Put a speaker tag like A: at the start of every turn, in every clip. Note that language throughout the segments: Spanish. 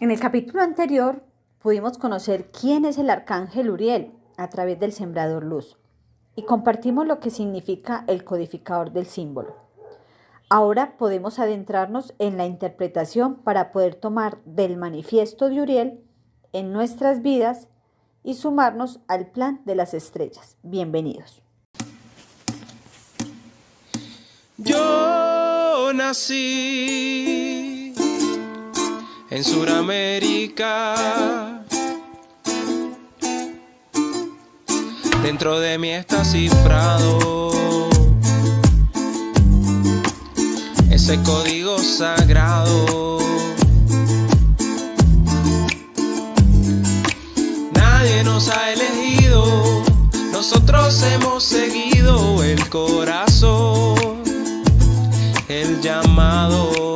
A: En el capítulo anterior pudimos conocer quién es el arcángel Uriel a través del sembrador luz y compartimos lo que significa el codificador del símbolo. Ahora podemos adentrarnos en la interpretación para poder tomar del manifiesto de Uriel en nuestras vidas y sumarnos al plan de las estrellas. Bienvenidos.
B: Yo nací en Suramérica, dentro de mí está cifrado ese código sagrado. Nadie nos ha elegido, nosotros hemos seguido el corazón, el llamado.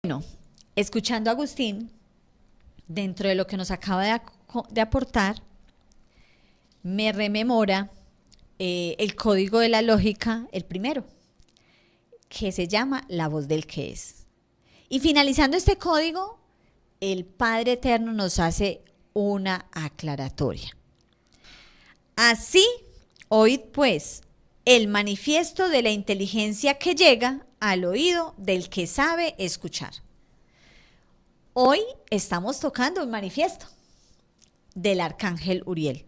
A: Bueno, escuchando a Agustín, dentro de lo que nos acaba de aportar, me rememora el código de la lógica, el primero, que se llama la voz del que es. Y finalizando este código, el Padre Eterno nos hace una aclaratoria. Así, oíd pues el manifiesto de la inteligencia que llega al oído del que sabe escuchar. Hoy estamos tocando un manifiesto del arcángel Uriel.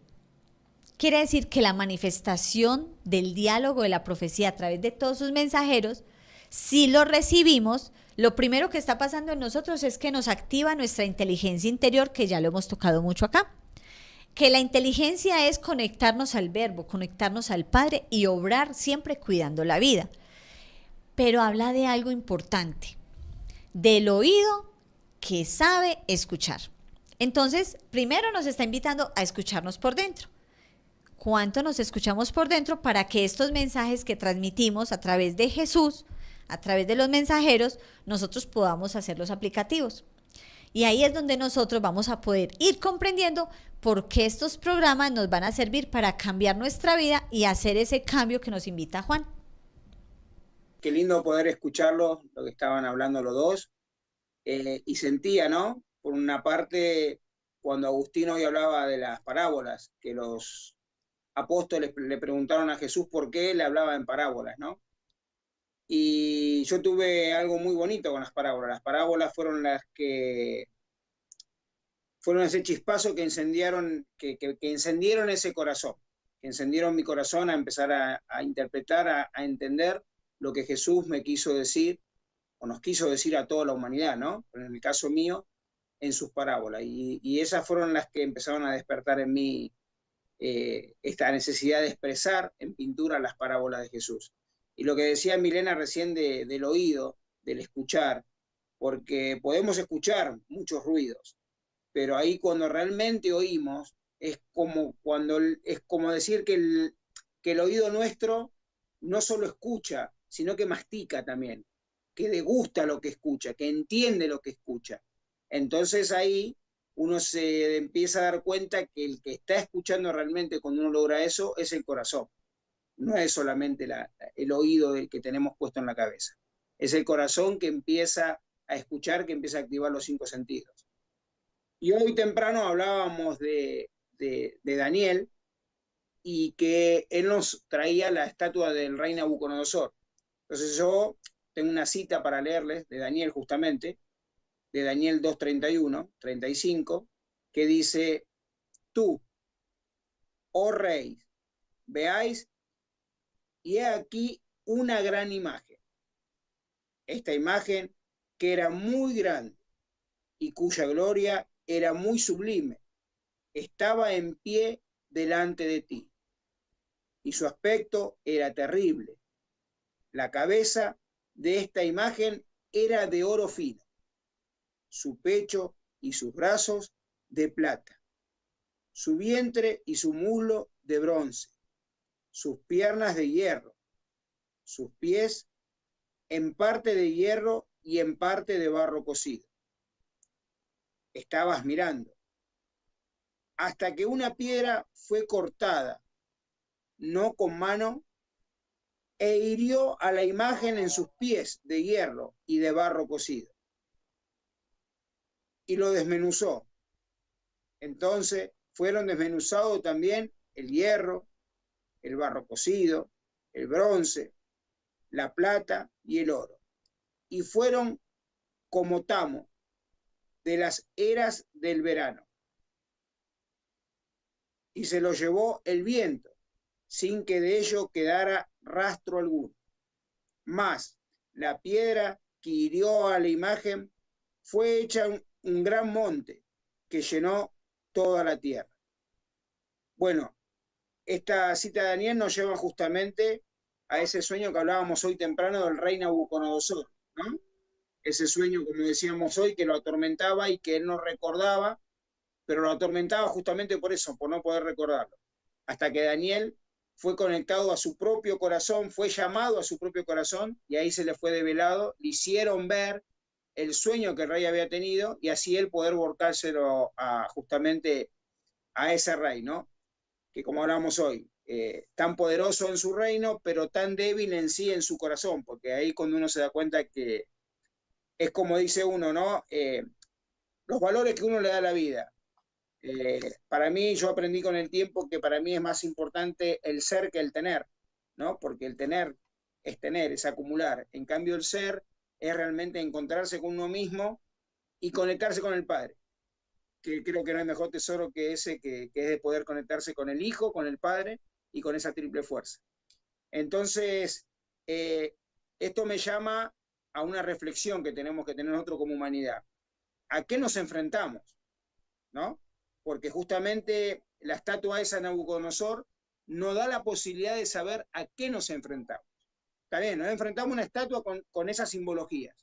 A: Quiere decir que la manifestación del diálogo de la profecía a través de todos sus mensajeros, si lo recibimos, lo primero que está pasando en nosotros es que nos activa nuestra inteligencia interior, que ya lo hemos tocado mucho acá. Que la inteligencia es conectarnos al Verbo, conectarnos al Padre y obrar siempre cuidando la vida. Pero habla de algo importante, del oído que sabe escuchar. Entonces, primero nos está invitando a escucharnos por dentro. ¿Cuánto nos escuchamos por dentro para que estos mensajes que transmitimos a través de Jesús, a través de los mensajeros, nosotros podamos hacerlos aplicativos? Y ahí es donde nosotros vamos a poder ir comprendiendo por qué estos programas nos van a servir para cambiar nuestra vida y hacer ese cambio que nos invita Juan.
C: Qué lindo poder escucharlo, lo que estaban hablando los dos, y sentía, ¿no? Por una parte, cuando Agustín hoy hablaba de las parábolas, que los apóstoles le preguntaron a Jesús por qué le hablaba en parábolas, ¿no? Y yo tuve algo muy bonito con las parábolas. Las parábolas fueron las que fueron ese chispazo que encendieron, que encendieron ese corazón, que encendieron mi corazón a empezar a interpretar, a entender lo que Jesús me quiso decir, o nos quiso decir a toda la humanidad, ¿no? Pero en el caso mío, en sus parábolas. Y esas fueron las que empezaron a despertar en mí esta necesidad de expresar en pintura las parábolas de Jesús. Y lo que decía Milena recién del oído, del escuchar, porque podemos escuchar muchos ruidos, pero ahí cuando realmente oímos, es como decir que el oído nuestro no solo escucha, sino que mastica también, que degusta lo que escucha, que entiende lo que escucha. Entonces ahí uno se empieza a dar cuenta que el que está escuchando realmente cuando uno logra eso es el corazón. No es solamente el oído del que tenemos puesto en la cabeza. Es el corazón que empieza a escuchar, que empieza a activar los 5 sentidos. Y hoy temprano hablábamos de Daniel y que él nos traía la estatua del rey Nabucodonosor. Entonces yo tengo una cita para leerles de Daniel justamente, de Daniel 2:31, 35, que dice: tú, oh rey, veáis, y he aquí una gran imagen. Esta imagen que era muy grande y cuya gloria era muy sublime, estaba en pie delante de ti, y su aspecto era terrible. La cabeza de esta imagen era de oro fino, su pecho y sus brazos de plata, su vientre y su muslo de bronce, sus piernas de hierro, sus pies en parte de hierro y en parte de barro cocido. Estabas mirando, hasta que una piedra fue cortada no con mano, e hirió a la imagen en sus pies de hierro y de barro cocido, y lo desmenuzó. Entonces fueron desmenuzados también el hierro, el barro cocido, el bronce, la plata y el oro, y fueron como tamo de las eras del verano, y se lo llevó el viento, sin que de ello quedara rastro alguno. Mas la piedra que hirió a la imagen fue hecha un gran monte que llenó toda la tierra. Bueno, esta cita de Daniel nos lleva justamente a ese sueño que hablábamos hoy temprano del rey Nabucodonosor, ¿no? Ese sueño, como decíamos hoy, que lo atormentaba y que él no recordaba, pero lo atormentaba justamente por eso, por no poder recordarlo. Hasta que Daniel fue conectado a su propio corazón, fue llamado a su propio corazón, y ahí se le fue develado, le hicieron ver el sueño que el rey había tenido, y así él poder volcárselo justamente a ese rey, ¿no? Que como hablamos hoy, tan poderoso en su reino, pero tan débil en sí, en su corazón, porque ahí cuando uno se da cuenta que es como dice uno, ¿no? Los valores que uno le da a la vida. Para mí, yo aprendí con el tiempo que para mí es más importante el ser que el tener, ¿no? Porque el tener, es acumular. En cambio, el ser es realmente encontrarse con uno mismo y conectarse con el Padre, que creo que no hay mejor tesoro que ese, que es de poder conectarse con el Hijo, con el Padre y con esa triple fuerza. Entonces, esto me llama a una reflexión que tenemos que tener nosotros como humanidad. ¿A qué nos enfrentamos? ¿No? Porque justamente la estatua esa de Nabucodonosor nos da la posibilidad de saber a qué nos enfrentamos. Está bien, nos enfrentamos a una estatua con esas simbologías,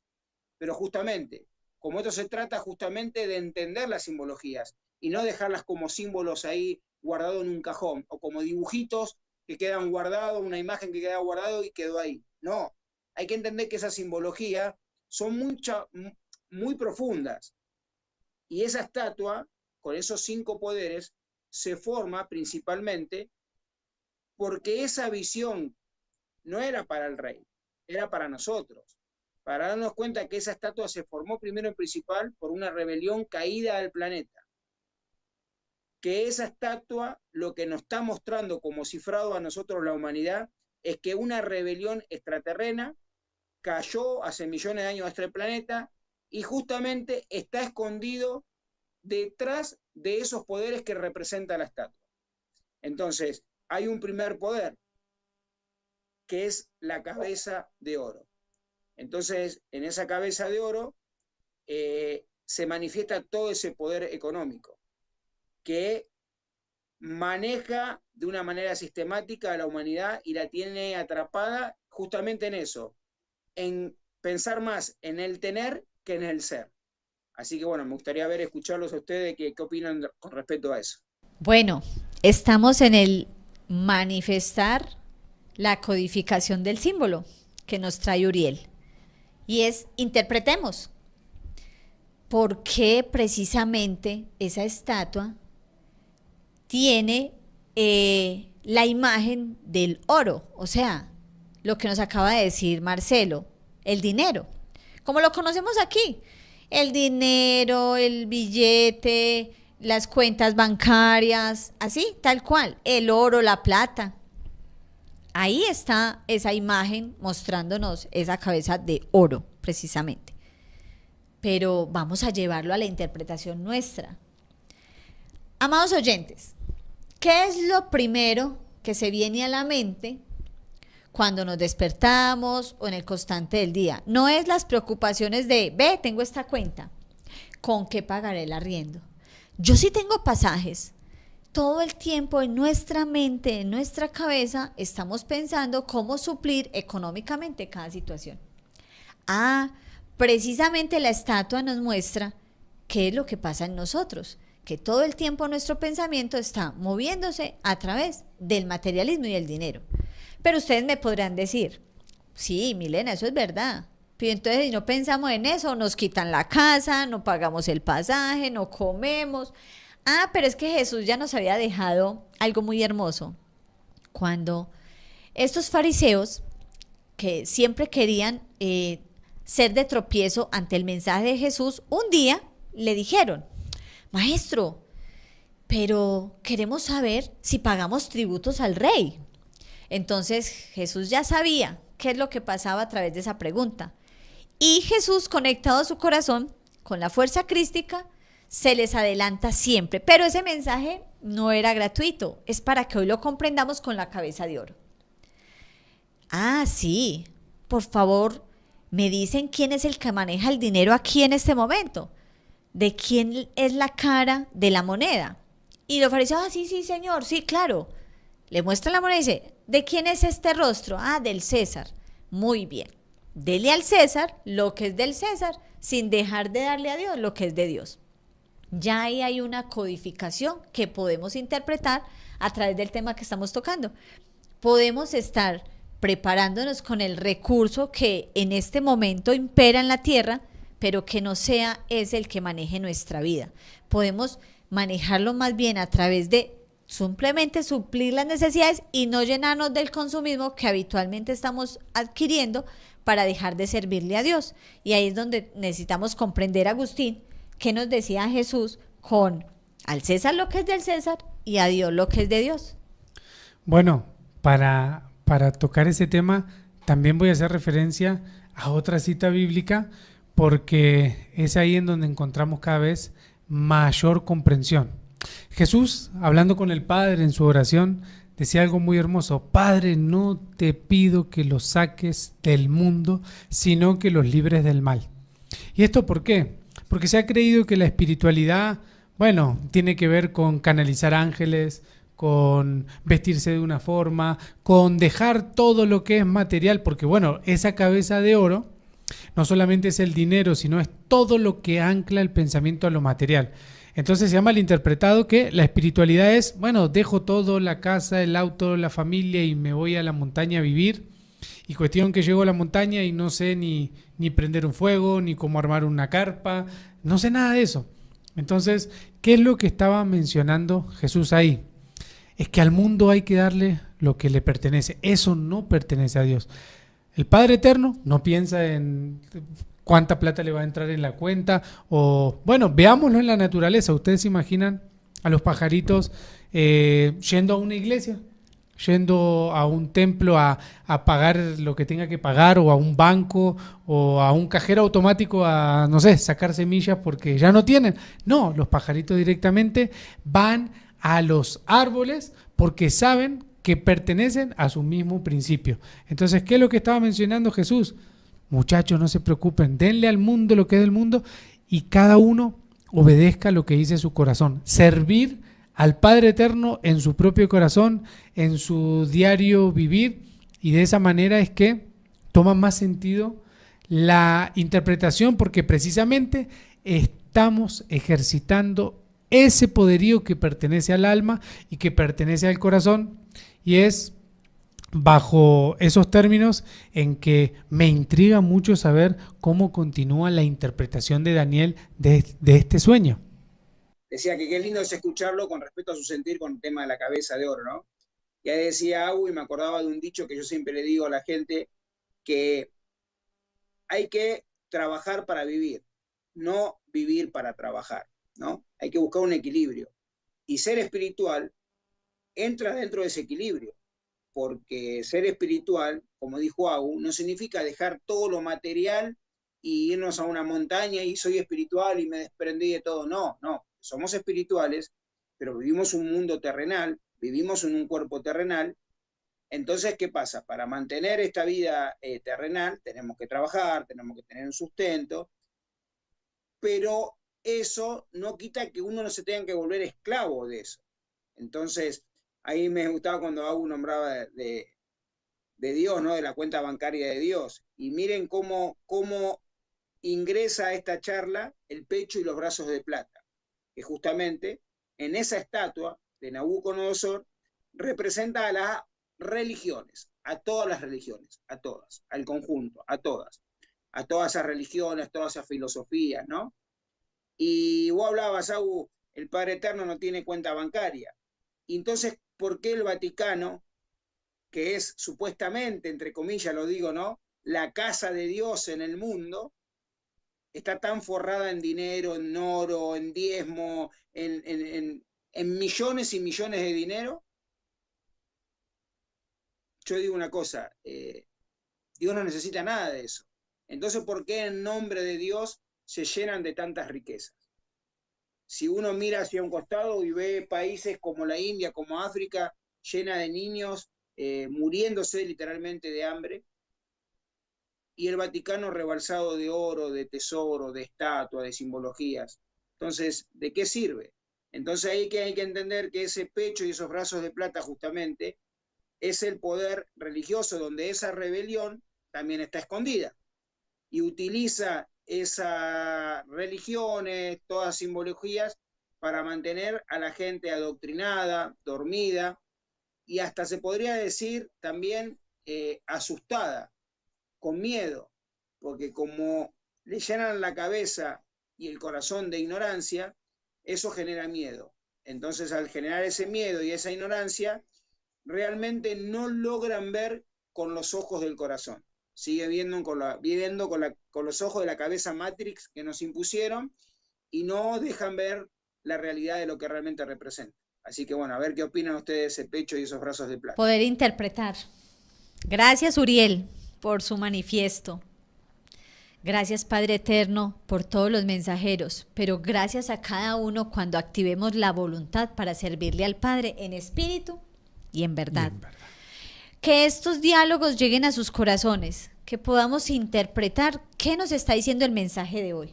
C: pero justamente, como esto se trata justamente de entender las simbologías y no dejarlas como símbolos ahí guardados en un cajón, o como dibujitos que quedan guardados, una imagen que queda guardado y quedó ahí. No, hay que entender que esas simbologías son muy profundas, y esa estatua, con esos 5 poderes, se forma principalmente porque esa visión no era para el rey, era para nosotros, para darnos cuenta que esa estatua se formó primero en principal por una rebelión caída del planeta, que esa estatua lo que nos está mostrando como cifrado a nosotros la humanidad es que una rebelión extraterrena cayó hace millones de años a este planeta y justamente está escondido detrás de esos poderes que representa la estatua. Entonces, hay un primer poder, que es la cabeza de oro. Entonces, en esa cabeza de oro se manifiesta todo ese poder económico, que maneja de una manera sistemática a la humanidad y la tiene atrapada justamente en eso, en pensar más en el tener que en el ser. Así que bueno, me gustaría escucharlos a ustedes qué opinan con respecto a eso.
A: Bueno, estamos en el manifestar la codificación del símbolo que nos trae Uriel. Y es, interpretemos, ¿por qué precisamente esa estatua tiene la imagen del oro? O sea, lo que nos acaba de decir Marcelo, el dinero, como lo conocemos aquí. El dinero, el billete, las cuentas bancarias, así, tal cual, el oro, la plata. Ahí está esa imagen mostrándonos esa cabeza de oro, precisamente. Pero vamos a llevarlo a la interpretación nuestra. Amados oyentes, ¿qué es lo primero que se viene a la mente cuando nos despertamos o en el constante del día? No es las preocupaciones de, tengo esta cuenta, ¿con qué pagaré el arriendo? Yo sí tengo pasajes. Todo el tiempo en nuestra mente, en nuestra cabeza, estamos pensando cómo suplir económicamente cada situación. Precisamente la estatua nos muestra qué es lo que pasa en nosotros, que todo el tiempo nuestro pensamiento está moviéndose a través del materialismo y el dinero. Pero ustedes me podrán decir, sí, Milena, eso es verdad. Pero entonces si no pensamos en eso, nos quitan la casa, no pagamos el pasaje, no comemos. Pero es que Jesús ya nos había dejado algo muy hermoso. cuando estos fariseos, que siempre querían ser de tropiezo ante el mensaje de Jesús, un día le dijeron: Maestro, pero queremos saber si pagamos tributos al rey. Entonces Jesús ya sabía qué es lo que pasaba a través de esa pregunta. Y Jesús, conectado a su corazón con la fuerza crística, se les adelanta siempre. Pero ese mensaje no era gratuito, es para que hoy lo comprendamos con la cabeza de oro. Ah, sí, por favor, me dicen quién es el que maneja el dinero aquí en este momento. ¿De quién es la cara de la moneda? Y los fariseos: ah, sí, sí, señor, sí, claro. Le muestran la moneda y dice: ¿de quién es este rostro? Ah, del César. Muy bien. Dele al César lo que es del César, sin dejar de darle a Dios lo que es de Dios. Ya ahí hay una codificación que podemos interpretar a través del tema que estamos tocando. Podemos estar preparándonos con el recurso que en este momento impera en la tierra, pero que no sea ese el que maneje nuestra vida. Podemos manejarlo más bien a través de simplemente suplir las necesidades y no llenarnos del consumismo que habitualmente estamos adquiriendo para dejar de servirle a Dios. Y ahí es donde necesitamos comprender, Agustín, qué nos decía Jesús con al César lo que es del César y a Dios lo que es de Dios.
D: Bueno, para tocar ese tema también voy a hacer referencia a otra cita bíblica, porque es ahí en donde encontramos cada vez mayor comprensión. Jesús, hablando con el Padre en su oración, decía algo muy hermoso: Padre, no te pido que los saques del mundo, sino que los libres del mal. ¿Y esto por qué? Porque se ha creído que la espiritualidad, bueno, tiene que ver con canalizar ángeles, con vestirse de una forma, con dejar todo lo que es material, porque bueno, esa cabeza de oro no solamente es el dinero, sino es todo lo que ancla el pensamiento a lo material. Entonces se ha malinterpretado que la espiritualidad es, bueno, dejo todo, la casa, el auto, la familia y me voy a la montaña a vivir. Y cuestión que llego a la montaña y no sé ni prender un fuego, ni cómo armar una carpa, no sé nada de eso. Entonces, ¿qué es lo que estaba mencionando Jesús ahí? Es que al mundo hay que darle lo que le pertenece. Eso no pertenece a Dios. El Padre Eterno no piensa en cuánta plata le va a entrar en la cuenta, o bueno, veámoslo en la naturaleza. Ustedes se imaginan a los pajaritos yendo a una iglesia, yendo a un templo a pagar lo que tenga que pagar, o a un banco, o a un cajero automático a, no sé, sacar semillas porque ya no tienen. No, los pajaritos directamente van a los árboles porque saben que pertenecen a su mismo principio. Entonces, ¿qué es lo que estaba mencionando Jesús? Muchachos, no se preocupen, denle al mundo lo que es del mundo y cada uno obedezca lo que dice su corazón. Servir al Padre Eterno en su propio corazón, en su diario vivir, y de esa manera es que toma más sentido la interpretación, porque precisamente estamos ejercitando ese poderío que pertenece al alma y que pertenece al corazón, y es bajo esos términos en que me intriga mucho saber cómo continúa la interpretación de Daniel de este sueño.
C: Decía que qué lindo es escucharlo con respecto a su sentir con el tema de la cabeza de oro, ¿no? Y ahí decía Agu, y me acordaba de un dicho que yo siempre le digo a la gente, que hay que trabajar para vivir, no vivir para trabajar, ¿no? Hay que buscar un equilibrio. Y ser espiritual entra dentro de ese equilibrio, porque ser espiritual, como dijo Agu, no significa dejar todo lo material y irnos a una montaña y soy espiritual y me desprendí de todo. No, no. Somos espirituales, pero vivimos un mundo terrenal, vivimos en un cuerpo terrenal. Entonces, ¿qué pasa? Para mantener esta vida terrenal tenemos que trabajar, tenemos que tener un sustento, pero eso no quita que uno no se tenga que volver esclavo de eso. Entonces, ahí me gustaba cuando Agu nombraba de Dios, ¿no? De la cuenta bancaria de Dios. Y miren cómo ingresa a esta charla el pecho y los brazos de plata, que justamente en esa estatua de Nabucodonosor representa a las religiones, a todas las religiones, a todas, al conjunto, a todas esas religiones, todas esas filosofías, ¿no? Y vos hablabas, Agu, el Padre Eterno no tiene cuenta bancaria. Y entonces, ¿por qué el Vaticano que es supuestamente, entre comillas lo digo, ¿no?, la casa de Dios en el mundo, está tan forrada en dinero, en oro, en diezmo, en millones y millones de dinero. Yo digo una cosa, Dios no necesita nada de eso. Entonces, ¿por qué en nombre de Dios se llenan de tantas riquezas? Si uno mira hacia un costado y ve países como la India, como África, llena de niños muriéndose literalmente de hambre, y el Vaticano rebalsado de oro, de tesoro, de estatuas, de simbologías. Entonces, ¿de qué sirve? Entonces hay que entender que ese pecho y esos brazos de plata justamente es el poder religioso, donde esa rebelión también está escondida, y utiliza esas religiones, todas simbologías, para mantener a la gente adoctrinada, dormida, y hasta se podría decir también asustada, con miedo, porque como le llenan la cabeza y el corazón de ignorancia, eso genera miedo. Entonces, al generar ese miedo y esa ignorancia, realmente no logran ver con los ojos del corazón. Sigue viviendo con los ojos de la cabeza Matrix que nos impusieron, y no dejan ver la realidad de lo que realmente representa. Así que bueno, a ver qué opinan ustedes de ese pecho y esos brazos de plata.
A: Poder interpretar. Gracias, Uriel, por su manifiesto. Gracias, Padre Eterno, por todos los mensajeros, pero gracias a cada uno cuando activemos la voluntad para servirle al Padre en espíritu y en verdad. Que estos diálogos lleguen a sus corazones, que podamos interpretar qué nos está diciendo el mensaje de hoy.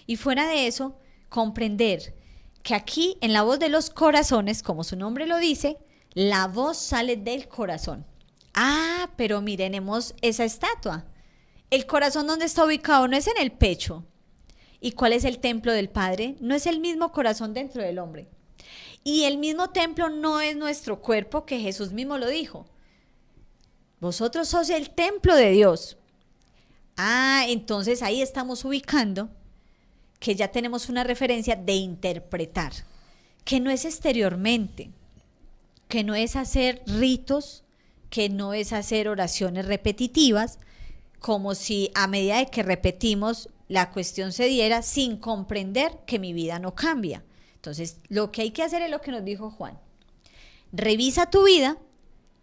A: Y fuera de eso, comprender que aquí, en la voz de los corazones, como su nombre lo dice, la voz sale del corazón. Ah, pero miremos esa estatua. El corazón, ¿dónde está ubicado? No es en el pecho. ¿Y cuál es el templo del Padre? No es el mismo corazón dentro del hombre. Y el mismo templo no es nuestro cuerpo, que Jesús mismo lo dijo. Vosotros sos el templo de Dios. Ah, entonces ahí estamos ubicando que ya tenemos una referencia de interpretar, que no es exteriormente, que no es hacer ritos, que no es hacer oraciones repetitivas, como si a medida de que repetimos la cuestión se diera sin comprender que mi vida no cambia. Entonces, lo que hay que hacer es lo que nos dijo Juan. Revisa tu vida,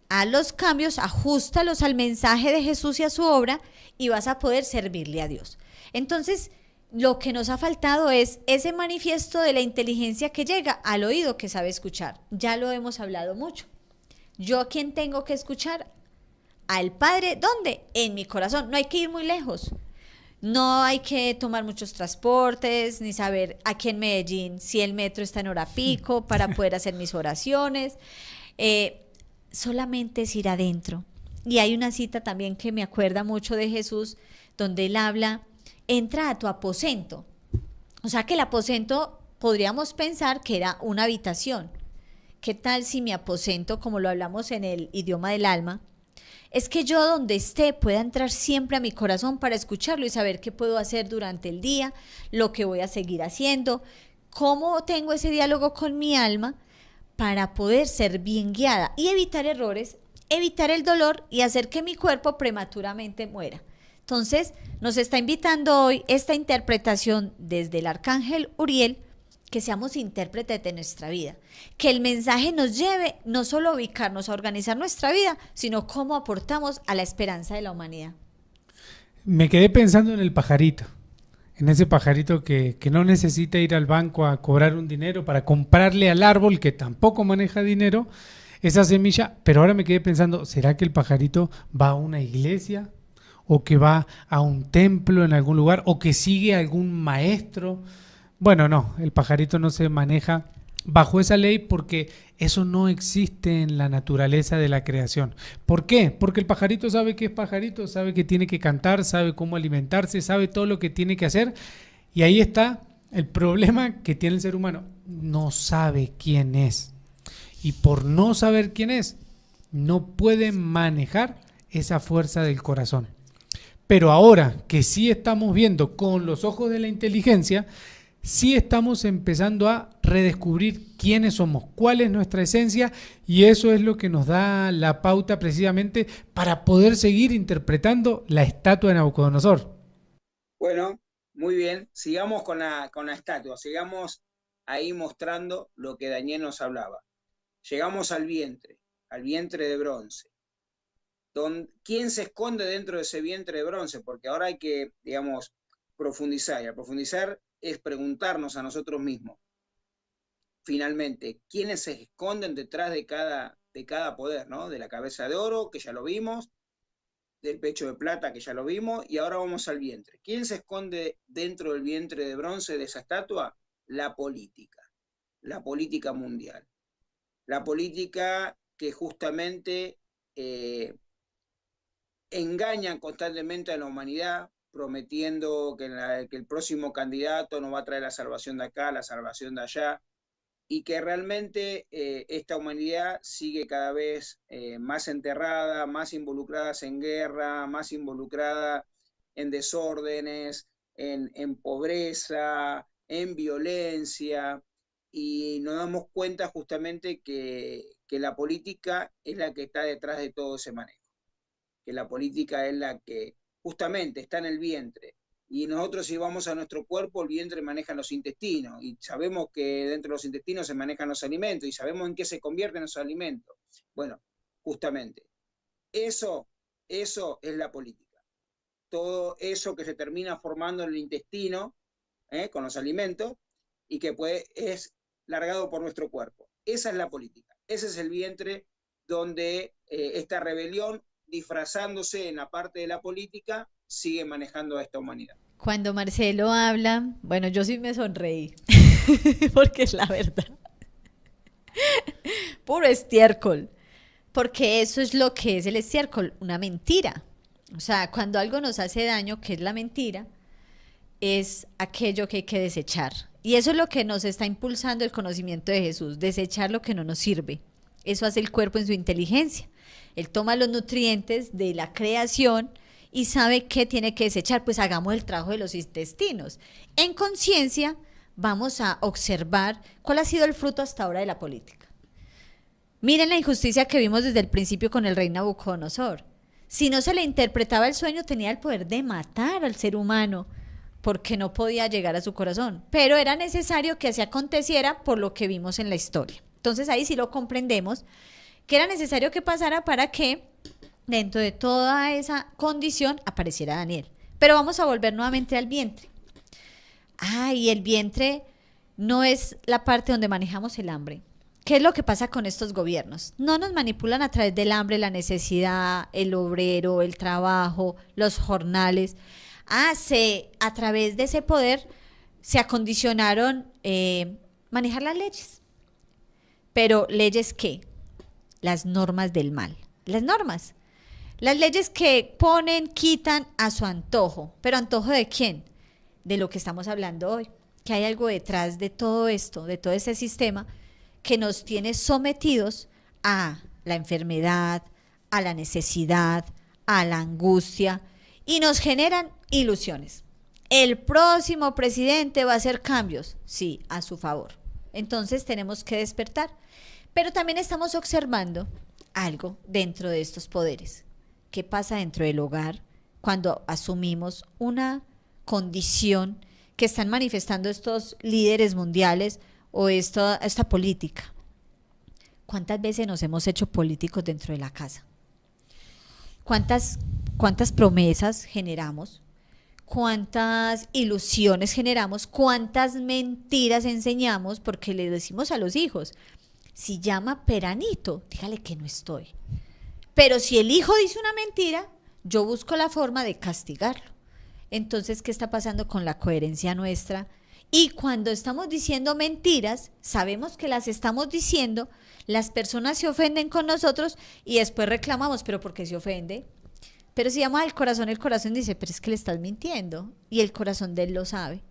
A: haz los cambios, ajustalos al mensaje de Jesús y a su obra, y vas a poder servirle a Dios. Entonces, lo que nos ha faltado es ese manifiesto de la inteligencia que llega al oído que sabe escuchar. Ya lo hemos hablado mucho. ¿Yo a quién tengo que escuchar? Al Padre, ¿dónde? En mi corazón. No hay que ir muy lejos. No hay que tomar muchos transportes, ni saber aquí en Medellín si el metro está en hora pico para poder hacer mis oraciones. Solamente es ir adentro. Y hay una cita también que me acuerda mucho de Jesús, donde él habla, entra a tu aposento. O sea que el aposento podríamos pensar que era una habitación. ¿Qué tal si mi aposento, como lo hablamos en el idioma del alma, es que yo donde esté pueda entrar siempre a mi corazón para escucharlo y saber qué puedo hacer durante el día, lo que voy a seguir haciendo, cómo tengo ese diálogo con mi alma para poder ser bien guiada y evitar errores, evitar el dolor y hacer que mi cuerpo prematuramente muera? Entonces, nos está invitando hoy esta interpretación desde el arcángel Uriel, que seamos intérpretes de nuestra vida, que el mensaje nos lleve no solo a ubicarnos, a organizar nuestra vida, sino cómo aportamos a la esperanza de la humanidad.
D: Me quedé pensando en el pajarito, en ese pajarito que no necesita ir al banco a cobrar un dinero para comprarle al árbol, que tampoco maneja dinero, esa semilla. Pero ahora me quedé pensando, ¿será que el pajarito va a una iglesia? ¿O que va a un templo en algún lugar? ¿O que sigue a algún maestro? Bueno, no, el pajarito no se maneja bajo esa ley porque eso no existe en la naturaleza de la creación. ¿Por qué? Porque el pajarito sabe que es pajarito, sabe que tiene que cantar, sabe cómo alimentarse, sabe todo lo que tiene que hacer. Y ahí está el problema que tiene el ser humano. No sabe quién es. Y por no saber quién es, no puede manejar esa fuerza del corazón. Pero ahora que sí estamos viendo con los ojos de la inteligencia, sí estamos empezando a redescubrir quiénes somos, cuál es nuestra esencia, y eso es lo que nos da la pauta precisamente para poder seguir interpretando la estatua de Nabucodonosor.
C: Bueno, muy bien, sigamos con la estatua, sigamos ahí mostrando lo que Daniel nos hablaba. Llegamos al vientre de bronce. ¿Quién se esconde dentro de ese vientre de bronce? Porque ahora hay que, digamos, profundizar, y al profundizar es preguntarnos a nosotros mismos, finalmente, ¿quiénes se esconden detrás de cada poder, ¿no? De la cabeza de oro, que ya lo vimos, del pecho de plata, que ya lo vimos, y ahora vamos al vientre. ¿Quién se esconde dentro del vientre de bronce de esa estatua? La política mundial. La política que justamente engañan constantemente a la humanidad, prometiendo que el próximo candidato nos va a traer la salvación de acá, la salvación de allá, y que realmente esta humanidad sigue cada vez más enterrada, más involucrada en guerra, más involucrada en desórdenes, en pobreza, en violencia, y nos damos cuenta justamente que la política es la que está detrás de todo ese manejo, que la política es la que justamente está en el vientre. Y nosotros, si vamos a nuestro cuerpo, el vientre maneja los intestinos, y sabemos que dentro de los intestinos se manejan los alimentos, y sabemos en qué se convierten los alimentos. Bueno, justamente, eso es la política. Todo eso que se termina formando en el intestino, con los alimentos, y que es largado por nuestro cuerpo. Esa es la política. Ese es el vientre donde esta rebelión, disfrazándose en la parte de la política, sigue manejando a esta humanidad.
A: Cuando Marcelo habla, bueno, yo sí me sonreí, porque es la verdad. Puro estiércol, porque eso es lo que es el estiércol, una mentira. O sea, cuando algo nos hace daño, que es la mentira, es aquello que hay que desechar. Y eso es lo que nos está impulsando el conocimiento de Jesús, desechar lo que no nos sirve. Eso hace el cuerpo en su inteligencia. Él toma los nutrientes de la creación y sabe qué tiene que desechar. Pues hagamos el trabajo de los intestinos. En conciencia vamos a observar cuál ha sido el fruto hasta ahora de la política. Miren la injusticia que vimos desde el principio con el rey Nabucodonosor. Si no se le interpretaba el sueño, tenía el poder de matar al ser humano, porque no podía llegar a su corazón. Pero era necesario que así aconteciera por lo que vimos en la historia. Entonces ahí sí lo comprendemos, que era necesario que pasara para que dentro de toda esa condición apareciera Daniel. Pero vamos a volver nuevamente al vientre. Y el vientre no es la parte donde manejamos el hambre. ¿Qué es lo que pasa con estos gobiernos? No nos manipulan a través del hambre, la necesidad, el obrero, el trabajo, los jornales. A través de ese poder se acondicionaron manejar las leyes. Pero ¿leyes qué? Las normas del mal. Las normas. Las leyes que ponen, quitan a su antojo. ¿Pero antojo de quién? De lo que estamos hablando hoy. Que hay algo detrás de todo esto, de todo ese sistema que nos tiene sometidos a la enfermedad, a la necesidad, a la angustia, y nos generan ilusiones. El próximo presidente va a hacer cambios, sí, a su favor. Entonces tenemos que despertar. Pero también estamos observando algo dentro de estos poderes. ¿Qué pasa dentro del hogar cuando asumimos una condición que están manifestando estos líderes mundiales o esta política? ¿Cuántas veces nos hemos hecho políticos dentro de la casa? ¿Cuántas promesas generamos? ¿Cuántas ilusiones generamos? ¿Cuántas mentiras enseñamos? Porque le decimos a los hijos, si llama peranito, dígale que no estoy. Pero si el hijo dice una mentira, yo busco la forma de castigarlo. Entonces, ¿qué está pasando con la coherencia nuestra? Y cuando estamos diciendo mentiras, sabemos que las estamos diciendo, las personas se ofenden con nosotros y después reclamamos, ¿pero por qué se ofende? Pero si llama al corazón, el corazón dice, pero es que le estás mintiendo, y el corazón de él lo sabe.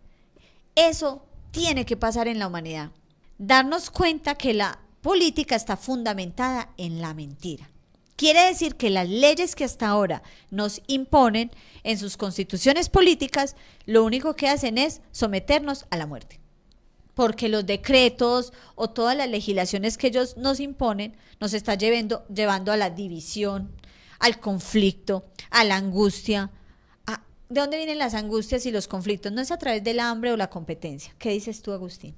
A: Eso tiene que pasar en la humanidad. Darnos cuenta que la política está fundamentada en la mentira. Quiere decir que las leyes que hasta ahora nos imponen en sus constituciones políticas, lo único que hacen es someternos a la muerte. porque los decretos o todas las legislaciones que ellos nos imponen nos está llevando a la división, al conflicto, a la angustia. ¿De dónde vienen las angustias y los conflictos? No es a través del hambre o la competencia. ¿Qué dices tú, Agustín?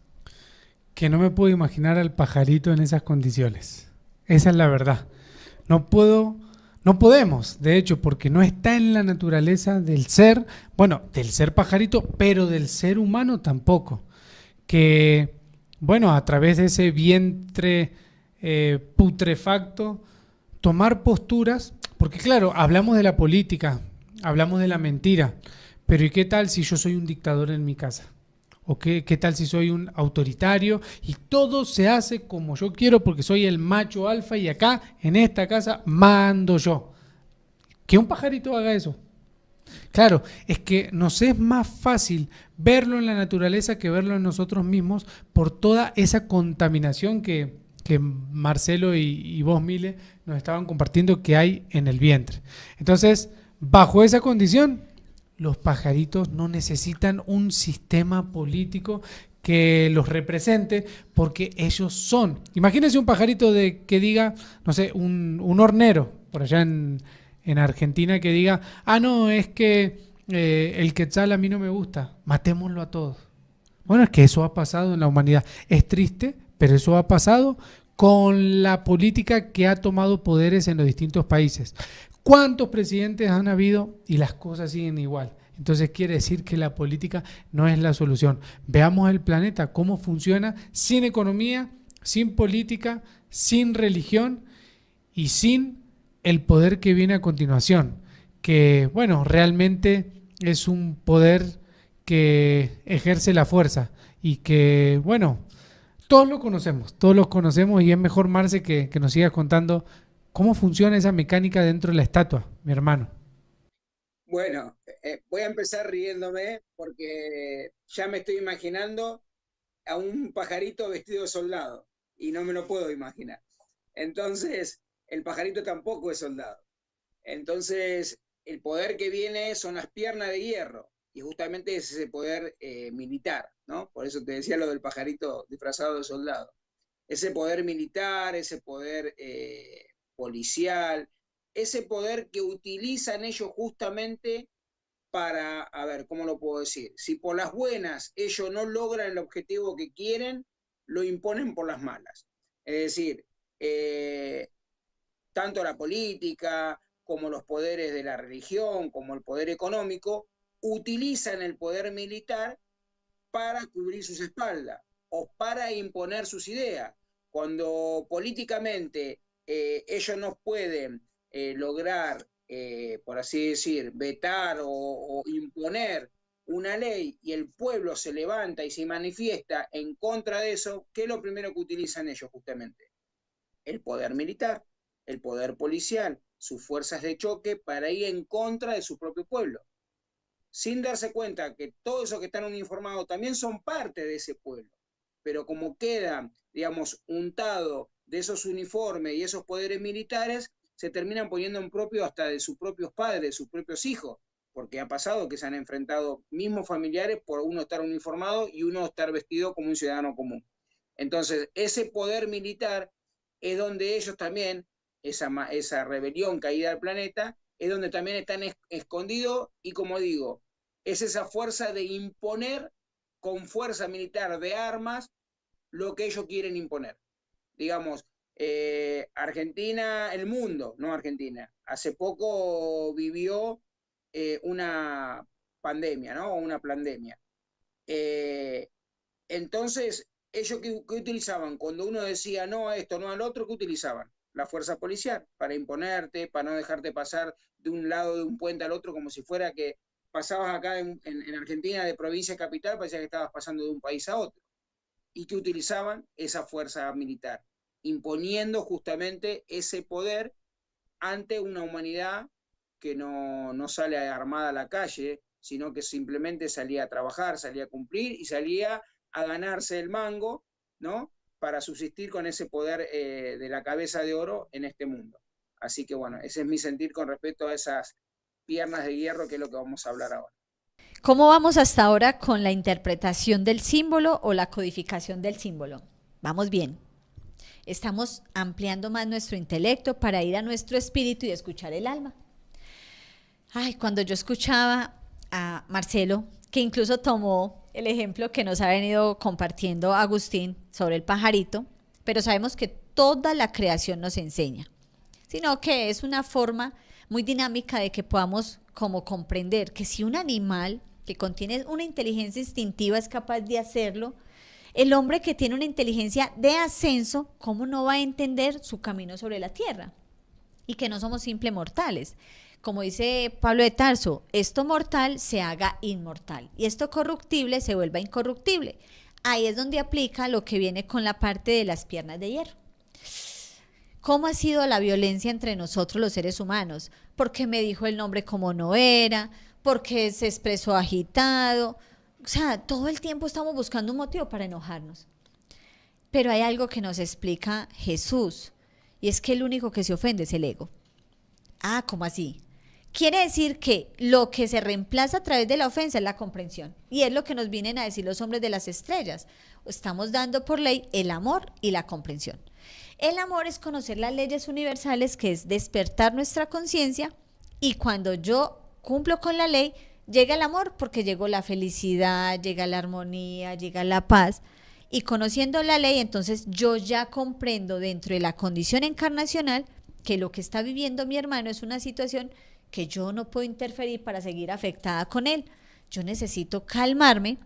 D: Que no me puedo imaginar al pajarito en esas condiciones. Esa es la verdad. No puedo, no podemos, de hecho, porque no está en la naturaleza del ser, bueno, del ser pajarito, pero del ser humano tampoco. Que, bueno, a través de ese vientre putrefacto, tomar posturas, porque claro, hablamos de la política, hablamos de la mentira, pero ¿y qué tal si yo soy un dictador en mi casa? ¿O qué tal si soy un autoritario y todo se hace como yo quiero porque soy el macho alfa y acá en esta casa mando yo? Que un pajarito haga eso. Claro, es que nos es más fácil verlo en la naturaleza que verlo en nosotros mismos por toda esa contaminación que Marcelo y vos, Mile, nos estaban compartiendo que hay en el vientre. Entonces, bajo esa condición, los pajaritos no necesitan un sistema político que los represente porque ellos son. Imagínense un pajarito que diga, no sé, un hornero, por allá en Argentina, que diga, no, es que el quetzal a mí no me gusta, matémoslo a todos. Bueno, es que eso ha pasado en la humanidad. Es triste, pero eso ha pasado con la política que ha tomado poderes en los distintos países. ¿Cuántos presidentes han habido y las cosas siguen igual? Entonces quiere decir que la política no es la solución. Veamos el planeta, cómo funciona sin economía, sin política, sin religión y sin el poder que viene a continuación. Que, bueno, realmente es un poder que ejerce la fuerza y que, bueno, todos lo conocemos y es mejor, Marce, que nos sigas contando cómo funciona esa mecánica dentro de la estatua, mi hermano.
C: Bueno, voy a empezar riéndome porque ya me estoy imaginando a un pajarito vestido de soldado y no me lo puedo imaginar. Entonces, el pajarito tampoco es soldado. Entonces, el poder que viene son las piernas de hierro y justamente es ese poder militar, ¿no? Por eso te decía lo del pajarito disfrazado de soldado. Ese poder militar, ese poder policial, ese poder que utilizan ellos justamente para, a ver, ¿cómo lo puedo decir? Si por las buenas ellos no logran el objetivo que quieren, lo imponen por las malas. Es decir, tanto la política como los poderes de la religión, como el poder económico, utilizan el poder militar para cubrir sus espaldas o para imponer sus ideas. Cuando políticamente ellos no pueden lograr, por así decir, vetar o imponer una ley y el pueblo se levanta y se manifiesta en contra de eso, ¿qué es lo primero que utilizan ellos justamente? El poder militar, el poder policial, sus fuerzas de choque para ir en contra de su propio pueblo, sin darse cuenta que todos esos que están uniformados también son parte de ese pueblo, pero como quedan, digamos, untados de esos uniformes y esos poderes militares, se terminan poniendo en propio hasta de sus propios padres, de sus propios hijos, porque ha pasado que se han enfrentado mismos familiares por uno estar uniformado y uno estar vestido como un ciudadano común. Entonces, ese poder militar es donde ellos también, esa rebelión caída del planeta, es donde también están escondidos y, como digo, es esa fuerza de imponer con fuerza militar de armas lo que ellos quieren imponer. Digamos, Argentina, el mundo, no Argentina, hace poco vivió una pandemia, ¿no? Una pandemia. Entonces, ellos ¿qué utilizaban? Cuando uno decía no a esto, no al otro, ¿qué utilizaban? La fuerza policial, para imponerte, para no dejarte pasar de un lado de un puente al otro, como si fuera que pasabas acá en Argentina de provincia a capital, parecía que estabas pasando de un país a otro. ¿Y que utilizaban? Esa fuerza militar, imponiendo justamente ese poder ante una humanidad que no sale armada a la calle, sino que simplemente salía a trabajar, salía a cumplir y salía a ganarse el mango, ¿no? Para subsistir con ese poder de la cabeza de oro en este mundo. Así que bueno, ese es mi sentir con respecto a esas piernas de hierro, que es lo que vamos a hablar ahora.
A: ¿Cómo vamos hasta ahora con la interpretación del símbolo o la codificación del símbolo? Vamos bien. Estamos ampliando más nuestro intelecto para ir a nuestro espíritu y escuchar el alma. Ay, cuando yo escuchaba a Marcelo, que incluso tomó el ejemplo que nos ha venido compartiendo Agustín sobre el pajarito, pero sabemos que toda la creación nos enseña, sino que es una forma muy dinámica de que podamos como comprender que si un animal que contiene una inteligencia instintiva es capaz de hacerlo, el hombre que tiene una inteligencia de ascenso, ¿cómo no va a entender su camino sobre la tierra? Y que no somos simples mortales. Como dice Pablo de Tarso, esto mortal se haga inmortal y esto corruptible se vuelva incorruptible. Ahí es donde aplica lo que viene con la parte de las piernas de hierro. ¿Cómo ha sido la violencia entre nosotros los seres humanos? Porque me dijo el nombre como no era, porque se expresó agitado. O sea, todo el tiempo estamos buscando un motivo para enojarnos. Pero hay algo que nos explica Jesús, y es que el único que se ofende es el ego. Ah, ¿cómo así? Quiere decir que lo que se reemplaza a través de la ofensa es la comprensión. Y es lo que nos vienen a decir los hombres de las estrellas. Estamos dando por ley el amor y la comprensión. El amor es conocer las leyes universales, que es despertar nuestra conciencia, y cuando yo cumplo con la ley, llega el amor porque llegó la felicidad, llega la armonía, llega la paz. Y conociendo la ley, entonces yo ya comprendo dentro de la condición encarnacional que lo que está viviendo mi hermano es una situación que yo no puedo interferir para seguir afectada con él. Yo necesito calmarme.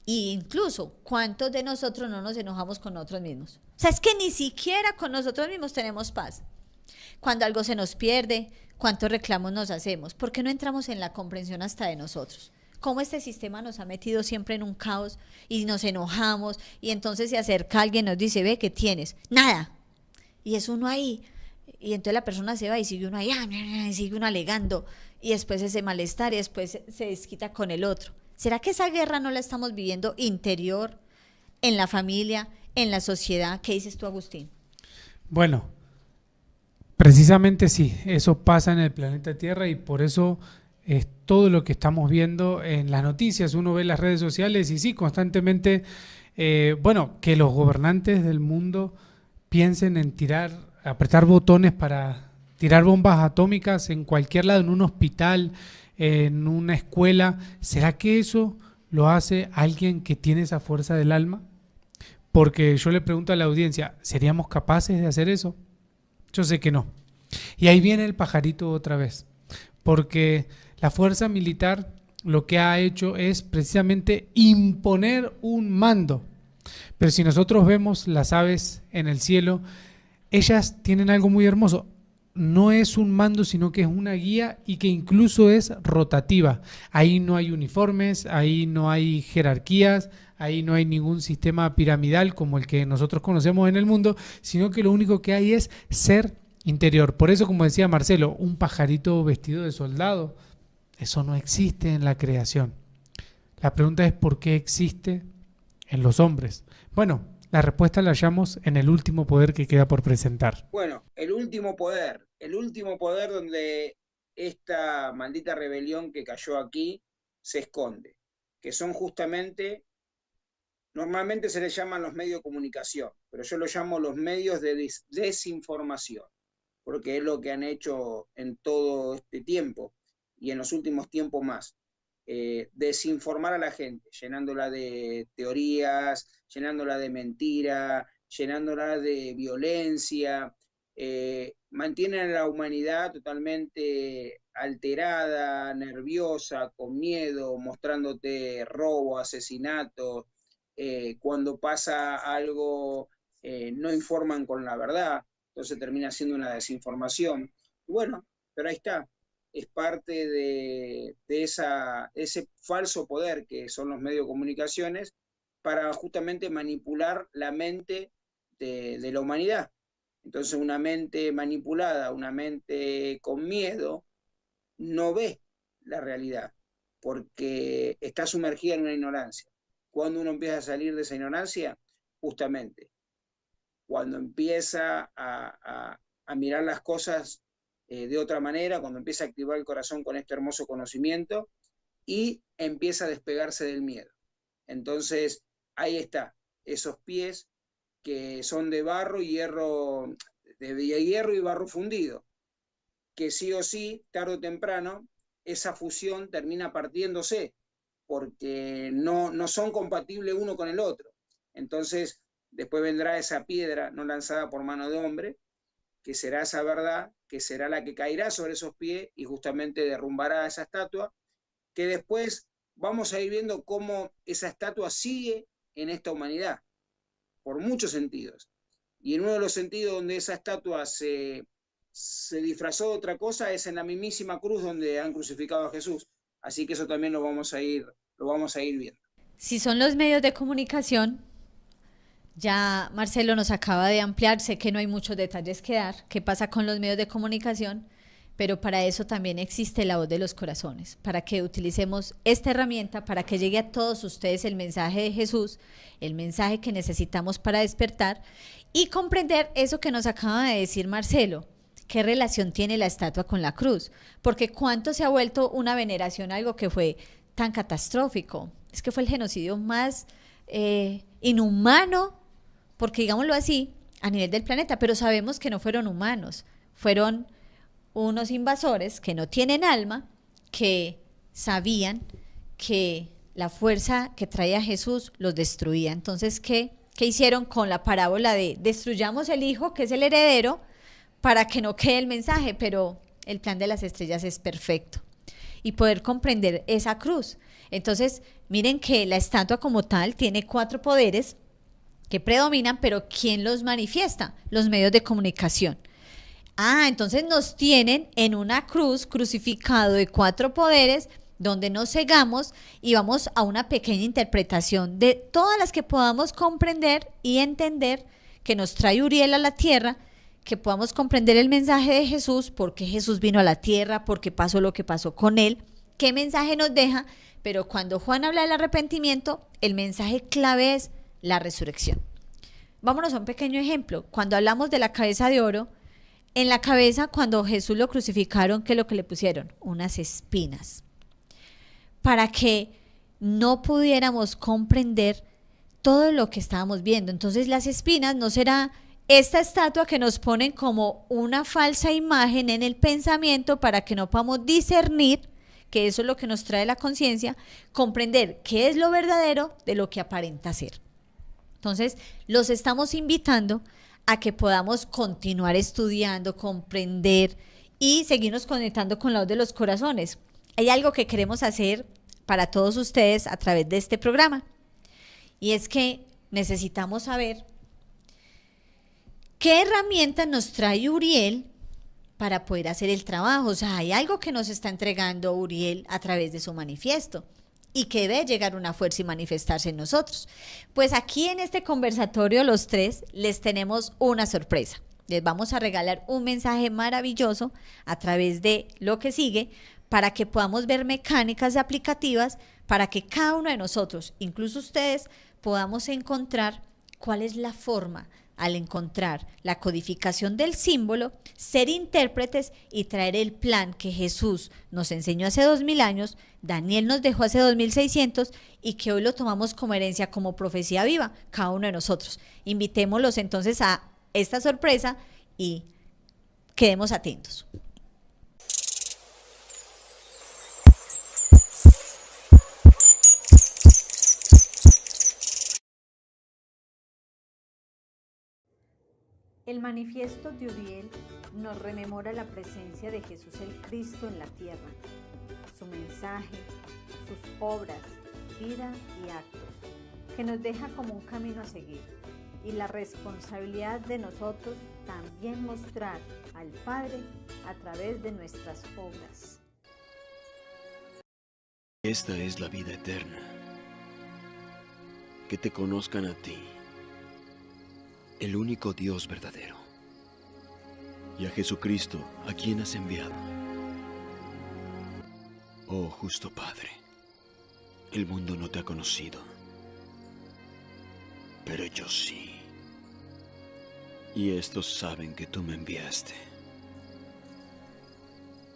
A: Y incluso, ¿cuántos de nosotros no nos enojamos con nosotros mismos? O sea, es que ni siquiera con nosotros mismos tenemos paz. Cuando algo se nos pierde, ¿cuántos reclamos nos hacemos? ¿Por qué no entramos en la comprensión hasta de nosotros? Cómo este sistema nos ha metido siempre en un caos y nos enojamos, y entonces se acerca alguien y nos dice, ve, ¿qué tienes? Nada. Y es uno ahí. Y entonces la persona se va y sigue uno ahí, y sigue uno alegando, y después ese malestar, y después se desquita con el otro. ¿Será que esa guerra no la estamos viviendo interior, en la familia, en la sociedad? ¿Qué dices tú, Agustín?
D: Bueno, precisamente sí, eso pasa en el planeta Tierra y por eso es todo lo que estamos viendo en las noticias. Uno ve las redes sociales y sí, constantemente, bueno, que los gobernantes del mundo piensen en apretar botones para tirar bombas atómicas en cualquier lado, en un hospital, en una escuela. ¿Será que eso lo hace alguien que tiene esa fuerza del alma? Porque yo le pregunto a la audiencia, ¿seríamos capaces de hacer eso? Yo sé que no. Y ahí viene el pajarito otra vez, porque la fuerza militar lo que ha hecho es precisamente imponer un mando. Pero si nosotros vemos las aves en el cielo, ellas tienen algo muy hermoso. No es un mando, sino que es una guía y que incluso es rotativa. Ahí no hay uniformes, ahí no hay jerarquías, ahí no hay ningún sistema piramidal como el que nosotros conocemos en el mundo, sino que lo único que hay es ser interior. Por eso, como decía Marcelo, un pajarito vestido de soldado, eso no existe en la creación. La pregunta es ¿por qué existe en los hombres? Bueno, la respuesta la hallamos en el último poder que queda por presentar.
C: Bueno, el último poder donde esta maldita rebelión que cayó aquí se esconde, que son justamente, normalmente se les llaman los medios de comunicación, pero yo los llamo los medios de desinformación, porque es lo que han hecho en todo este tiempo y en los últimos tiempos más. Desinformar a la gente, llenándola de teorías, llenándola de mentira, llenándola de violencia. Mantienen a la humanidad totalmente alterada, nerviosa, con miedo, mostrándote robo, asesinato. Cuando pasa algo, no informan con la verdad, entonces termina siendo una desinformación. Bueno, pero ahí está, es parte de ese falso poder que son los medios de comunicaciones para justamente manipular la mente de la humanidad. Entonces una mente manipulada, una mente con miedo, no ve la realidad porque está sumergida en una ignorancia. ¿Cuándo uno empieza a salir de esa ignorancia? Justamente cuando empieza a mirar las cosas de otra manera, cuando empieza a activar el corazón con este hermoso conocimiento y empieza a despegarse del miedo. Entonces, ahí está, esos pies que son de barro y hierro, y barro fundido, que sí o sí, tarde o temprano, esa fusión termina partiéndose, porque no son compatibles uno con el otro. Entonces, después vendrá esa piedra no lanzada por mano de hombre, que será esa verdad, que será la que caerá sobre esos pies y justamente derrumbará esa estatua, que después vamos a ir viendo cómo esa estatua sigue en esta humanidad, por muchos sentidos. Y en uno de los sentidos donde esa estatua se disfrazó de otra cosa es en la mismísima cruz donde han crucificado a Jesús. Así que eso también lo vamos a ir viendo.
A: Si son los medios de comunicación, ya Marcelo nos acaba de ampliar, sé que no hay muchos detalles que dar, qué pasa con los medios de comunicación, pero para eso también existe la voz de los corazones, para que utilicemos esta herramienta, para que llegue a todos ustedes el mensaje de Jesús, el mensaje que necesitamos para despertar y comprender eso que nos acaba de decir Marcelo. ¿Qué relación tiene la estatua con la cruz? Porque cuánto se ha vuelto una veneración a algo que fue tan catastrófico. Es que fue el genocidio más inhumano, porque digámoslo así, a nivel del planeta, pero sabemos que no fueron humanos, fueron unos invasores que no tienen alma, que sabían que la fuerza que traía Jesús los destruía. Entonces, ¿qué hicieron con la parábola de destruyamos el hijo, que es el heredero, para que no quede el mensaje? Pero el plan de las estrellas es perfecto. Y poder comprender esa cruz. Entonces, miren que la estatua como tal tiene 4 poderes que predominan, pero ¿quién los manifiesta? Los medios de comunicación. Entonces nos tienen en una cruz crucificado de 4 poderes, donde nos cegamos y vamos a una pequeña interpretación de todas las que podamos comprender y entender que nos trae Uriel a la tierra, que podamos comprender el mensaje de Jesús, por qué Jesús vino a la tierra, por qué pasó lo que pasó con él, qué mensaje nos deja. Pero cuando Juan habla del arrepentimiento, el mensaje clave es la resurrección. Vámonos a un pequeño ejemplo. Cuando hablamos de la cabeza de oro, en la cabeza, cuando Jesús lo crucificaron, ¿qué es lo que le pusieron? Unas espinas. Para que no pudiéramos comprender todo lo que estábamos viendo. Entonces, las espinas no será esta estatua que nos ponen como una falsa imagen en el pensamiento para que no podamos discernir, que eso es lo que nos trae la conciencia, comprender qué es lo verdadero de lo que aparenta ser. Entonces, los estamos invitando a que podamos continuar estudiando, comprender y seguirnos conectando con la voz de los corazones. Hay algo que queremos hacer para todos ustedes a través de este programa, y es que necesitamos saber qué herramientas nos trae Uriel para poder hacer el trabajo. O sea, hay algo que nos está entregando Uriel a través de su manifiesto y que debe llegar una fuerza y manifestarse en nosotros. Pues aquí en este conversatorio los 3 les tenemos una sorpresa. Les vamos a regalar un mensaje maravilloso a través de lo que sigue, para que podamos ver mecánicas aplicativas, para que cada uno de nosotros, incluso ustedes, podamos encontrar cuál es la forma, al encontrar la codificación del símbolo, ser intérpretes y traer el plan que Jesús nos enseñó hace 2000 años, Daniel nos dejó hace 2600 y que hoy lo tomamos como herencia, como profecía viva, cada uno de nosotros. Invitémoslos entonces a esta sorpresa y quedemos atentos. El manifiesto de Uriel nos rememora la presencia de Jesús el Cristo en la tierra, su mensaje, sus obras, vida y actos, que nos deja como un camino a seguir, y la responsabilidad de nosotros también mostrar al Padre a través de nuestras obras.
E: Esta es la vida eterna, que te conozcan a ti, el único Dios verdadero, y a Jesucristo, a quien has enviado. Oh justo Padre, el mundo no te ha conocido, pero yo sí, y estos saben que tú me enviaste,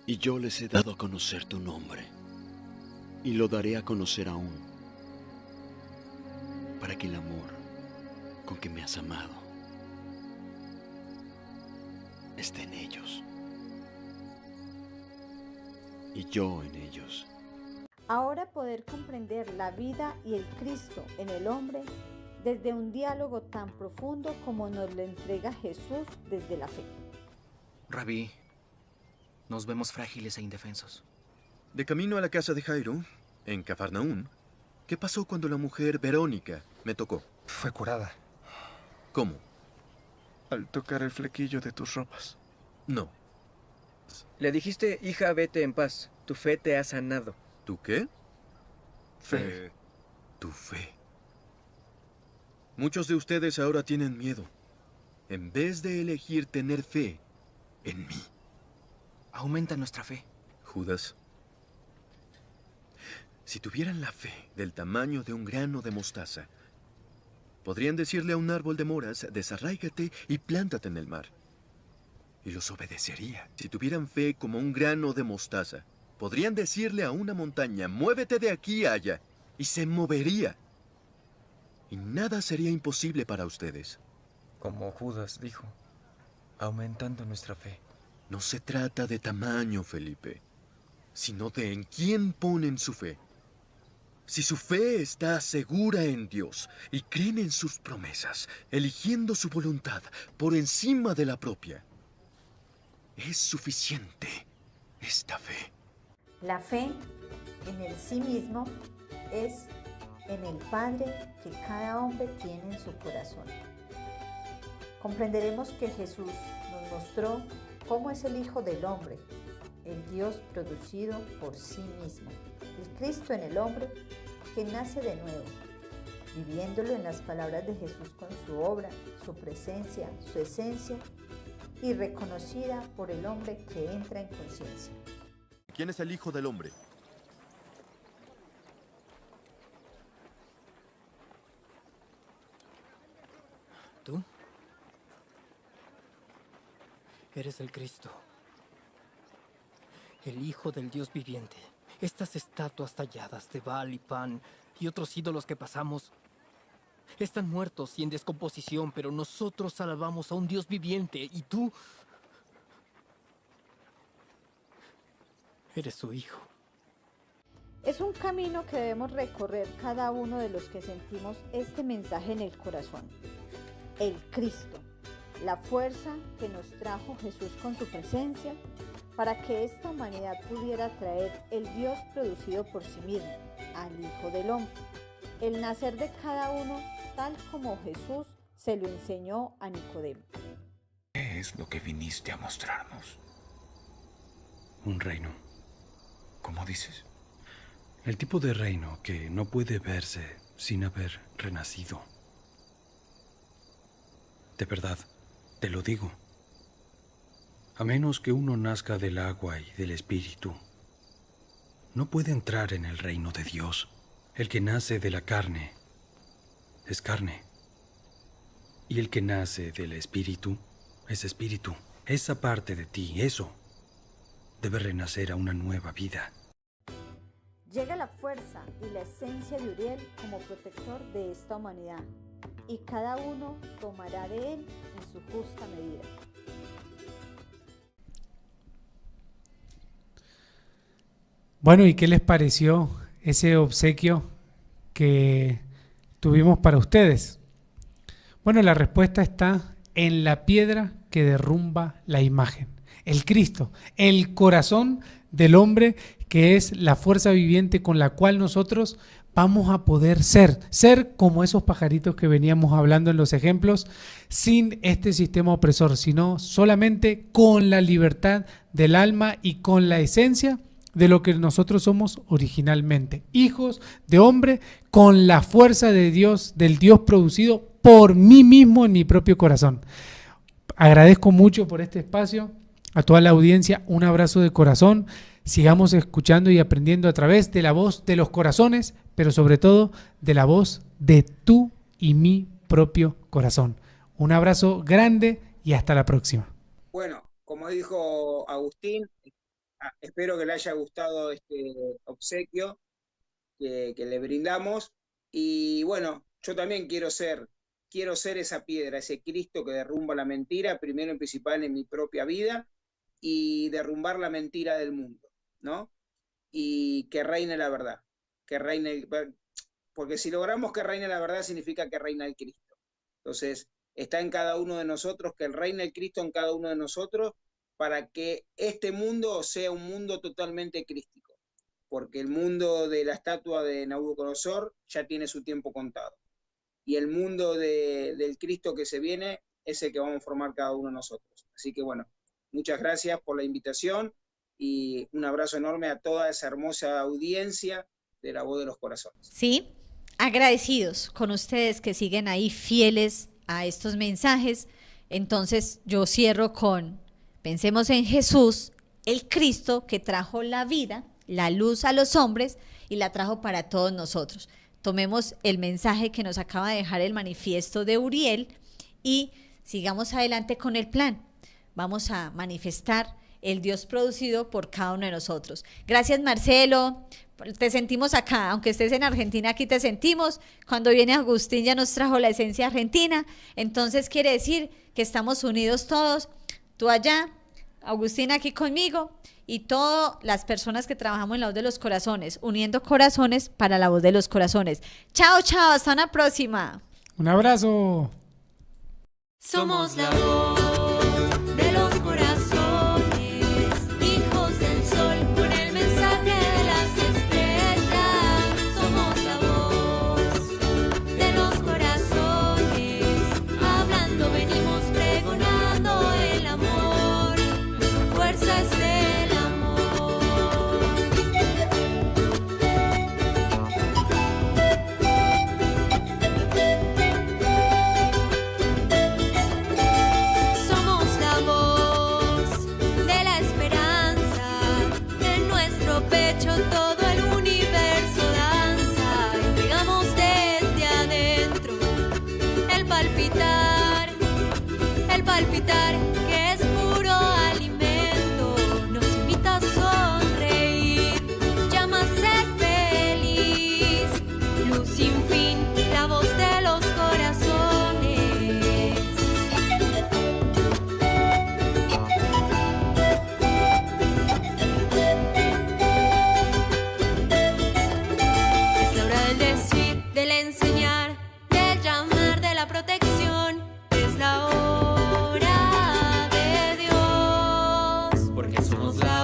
E: y yo les he dado a conocer tu nombre, y lo daré a conocer aún, para que el amor con que me has amado esté en ellos y yo en ellos.
A: Ahora poder comprender la vida y el Cristo en el hombre desde un diálogo tan profundo como nos lo entrega Jesús desde la fe.
F: Rabí, nos vemos frágiles e indefensos.
E: De camino a la casa de Jairo, en Cafarnaún, ¿qué pasó cuando la mujer Verónica me tocó?
F: Fue curada.
E: ¿Cómo?
F: Al tocar el flequillo de tus ropas.
E: No.
G: Le dijiste, hija, vete en paz. Tu fe te ha sanado.
E: ¿Tú qué?
F: Fe.
E: Tu fe. Muchos de ustedes ahora tienen miedo, en vez de elegir tener fe en mí.
F: Aumenta nuestra fe.
E: Judas, si tuvieran la fe del tamaño de un grano de mostaza, podrían decirle a un árbol de moras, desarráigate y plántate en el mar, y los obedecería. Si tuvieran fe como un grano de mostaza, podrían decirle a una montaña, muévete de aquí allá, y se movería. Y nada sería imposible para ustedes.
F: Como Judas dijo, aumentando nuestra fe.
E: No se trata de tamaño, Felipe, sino de en quién ponen su fe. Si su fe está segura en Dios y creen en sus promesas, eligiendo su voluntad por encima de la propia, es suficiente esta fe.
A: La fe en el sí mismo es en el Padre que cada hombre tiene en su corazón. Comprenderemos que Jesús nos mostró cómo es el Hijo del Hombre, el Dios producido por sí mismo, el Cristo en el hombre que nace de nuevo, viviéndolo en las palabras de Jesús con su obra, su presencia, su esencia y reconocida por el hombre que entra en conciencia.
E: ¿Quién es el Hijo del Hombre?
H: ¿Tú? Eres el Cristo, el Hijo del Dios viviente. Estas estatuas talladas de Baal y Pan y otros ídolos que pasamos están muertos y en descomposición, pero nosotros alabamos a un Dios viviente y tú eres su Hijo.
A: Es un camino que debemos recorrer cada uno de los que sentimos este mensaje en el corazón. El Cristo, la fuerza que nos trajo Jesús con su presencia para que esta humanidad pudiera traer el Dios producido por sí mismo, al Hijo del Hombre. El nacer de cada uno tal como Jesús se lo enseñó a Nicodemo.
I: ¿Qué es lo que viniste a mostrarnos?
J: Un reino.
I: ¿Cómo dices?
J: El tipo de reino que no puede verse sin haber renacido. De verdad, te lo digo. A menos que uno nazca del agua y del Espíritu, no puede entrar en el reino de Dios. El que nace de la carne es carne, y el que nace del Espíritu es espíritu. Esa parte de ti, eso, debe renacer a una nueva vida.
A: Llega la fuerza y la esencia de Uriel como protector de esta humanidad, y cada uno tomará de él en su justa medida.
D: Bueno, ¿y qué les pareció ese obsequio que tuvimos para ustedes? Bueno, la respuesta está en la piedra que derrumba la imagen. El Cristo, el corazón del hombre, que es la fuerza viviente con la cual nosotros vamos a poder ser como esos pajaritos que veníamos hablando en los ejemplos, sin este sistema opresor, sino solamente con la libertad del alma y con la esencia de lo que nosotros somos originalmente, hijos de hombre con la fuerza de Dios, del Dios producido por mí mismo en mi propio corazón. Agradezco mucho por este espacio, a toda la audiencia, un abrazo de corazón. Sigamos escuchando y aprendiendo a través de la voz de los corazones, pero sobre todo de la voz de tú y mi propio corazón. Un abrazo grande y hasta la próxima.
C: Bueno, como dijo Agustín, espero que le haya gustado este obsequio que le brindamos. Y bueno, yo también quiero ser esa piedra, ese Cristo que derrumba la mentira, primero y principal en mi propia vida, y derrumbar la mentira del mundo, ¿no? Y que reine la verdad, porque si logramos que reine la verdad significa que reina el Cristo. Entonces, está en cada uno de nosotros, que reine el Cristo en cada uno de nosotros, para que este mundo sea un mundo totalmente crístico, porque el mundo de la estatua de Nabucodonosor ya tiene su tiempo contado, y el mundo del Cristo que se viene es el que vamos a formar cada uno de nosotros. Así que bueno, muchas gracias por la invitación y un abrazo enorme a toda esa hermosa audiencia de La Voz de los Corazones.
A: Sí, agradecidos con ustedes que siguen ahí fieles a estos mensajes. Entonces yo cierro con: pensemos en Jesús, el Cristo que trajo la vida, la luz a los hombres y la trajo para todos nosotros. Tomemos el mensaje que nos acaba de dejar el manifiesto de Uriel y sigamos adelante con el plan. Vamos a manifestar el Dios producido por cada uno de nosotros. Gracias, Marcelo. Te sentimos acá, aunque estés en Argentina, aquí te sentimos. Cuando viene Agustín ya nos trajo la esencia argentina. Entonces quiere decir que estamos unidos todos. Tú allá, Agustín aquí conmigo y todas las personas que trabajamos en La Voz de los Corazones, uniendo corazones para La Voz de los Corazones. Chao, chao, hasta una próxima.
D: Un abrazo.
K: Somos la voz de los corazones, hijos del sol, con el mensaje de las estrellas. Somos la voz de los corazones, hablando venimos pregonando el amor, nuestra fuerza es el amor. Todo el universo danza, entregamos desde adentro el palpitar que es puro alimento, nos invita a sonreír, nos llama a ser feliz, luz sin fin, la voz de los corazones. Del enseñar, del llamar, de la protección, es la hora de Dios, porque somos la